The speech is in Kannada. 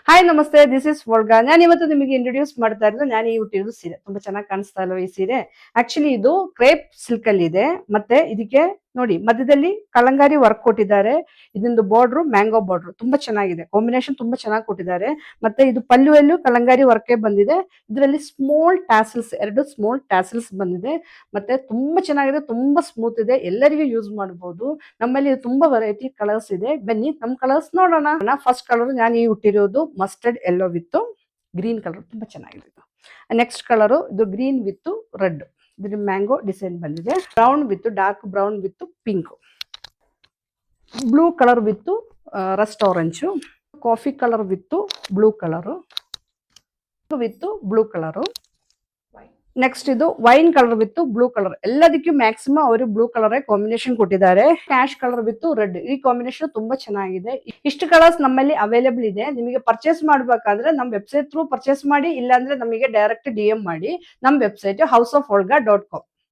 ಹಾಯ್ ನಮಸ್ತೆ, ದಿಸ್ ಇಸ್ ವೋಲ್ಗಾ. ನಾನು ಇವತ್ತು ನಿಮಗೆ ಇಂಟ್ರೊಡ್ಯೂಸ್ ಮಾಡ್ತಾ ಇರೋದು ನಾನು ಈ ಹುಟ್ಟಿರೋದು ಸೀರೆ. ತುಂಬಾ ಚೆನ್ನಾಗಿ ಕಾಣಿಸ್ತಾ ಇಲ್ವಾ ಈ ಸೀರೆ? ಆಕ್ಚುಲಿ ಇದು ಕ್ರೇಪ್ ಸಿಲ್ಕ್ ಅಲ್ಲಿ ಇದೆ. ಮತ್ತೆ ಇದಕ್ಕೆ ನೋಡಿ ಮಧ್ಯದಲ್ಲಿ ಕಲಂಗಾರಿ ವರ್ಕ್ ಕೊಟ್ಟಿದ್ದಾರೆ. ಇದೊಂದು ಬಾರ್ಡ್ರು ಮ್ಯಾಂಗೋ ಬಾರ್ಡ್ರು ತುಂಬಾ ಚೆನ್ನಾಗಿದೆ. ಕಾಂಬಿನೇಷನ್ ತುಂಬಾ ಚೆನ್ನಾಗಿ ಕೊಟ್ಟಿದ್ದಾರೆ. ಮತ್ತೆ ಇದು ಪಲ್ಲುವಲ್ಲೂ ಕಲಂಗಾರಿ ವರ್ಕೇ ಬಂದಿದೆ. ಇದರಲ್ಲಿ ಸ್ಮಾಲ್ ಟ್ಯಾಸಲ್ಸ್, 2 ಸ್ಮಾಲ್ ಟ್ಯಾಸಲ್ಸ್ ಬಂದಿದೆ. ಮತ್ತೆ ತುಂಬಾ ಚೆನ್ನಾಗಿದೆ, ತುಂಬಾ ಸ್ಮೂತ್ ಇದೆ, ಎಲ್ಲರಿಗೂ ಯೂಸ್ ಮಾಡಬಹುದು. ನಮ್ಮಲ್ಲಿ ತುಂಬಾ ವೆರೈಟಿ ಕಲರ್ಸ್ ಇದೆ. ಬನ್ನಿ ನಮ್ ಕಲರ್ಸ್ ನೋಡೋಣ. ಫಸ್ಟ್ ಕಲರ್ ನಾನು ಈ ಹುಟ್ಟಿರೋದು mustard yellow with green colour, ತುಂಬಾ ಚೆನ್ನಾಗಿದೆ. ನೆಕ್ಸ್ಟ್ ಕಲರ್ ಇದು ಗ್ರೀನ್ ವಿತ್ ರೆಡ್, ಇದ್ರ ಮ್ಯಾಂಗೋ ಡಿಸೈನ್ ಬಂದಿದೆ. Brown with dark brown with pink, blue colour with rust orange, coffee colour with blue colour with blue colour. Next ಇದು wine colour with blue colour. ಎಲ್ಲದಕ್ಕೂ ಮ್ಯಾಕ್ಸಿಮಮ್ ಅವರು ಬ್ಲೂ ಕಲರ್ ಕಾಂಬಿನೇಷನ್ ಕೊಟ್ಟಿದ್ದಾರೆ. ಕ್ಯಾಶ್ ಕಲರ್ ವಿತ್ ರೆಡ್, ಈ ಕಾಂಬಿನೇಷನ್ ತುಂಬಾ ಚೆನ್ನಾಗಿದೆ. ಇಷ್ಟು ಕಲರ್ಸ್ ನಮ್ಮಲ್ಲಿ ಅವೈಲೇಬಲ್ ಇದೆ. ನಿಮಗೆ ಪರ್ಚೇಸ್ ಮಾಡಬೇಕಾದ್ರೆ ನಮ್ಮ ವೆಬ್ಸೈಟ್ ಥ್ರೂ ಪರ್ಚೇಸ್ ಮಾಡಿ, ಇಲ್ಲಾಂದ್ರೆ ನಮಗೆ ಡೈರೆಕ್ಟ್ DM ಮಾಡಿ. ನಮ್ಮ ವೆಬ್ಸೈಟ್ house of volga.com.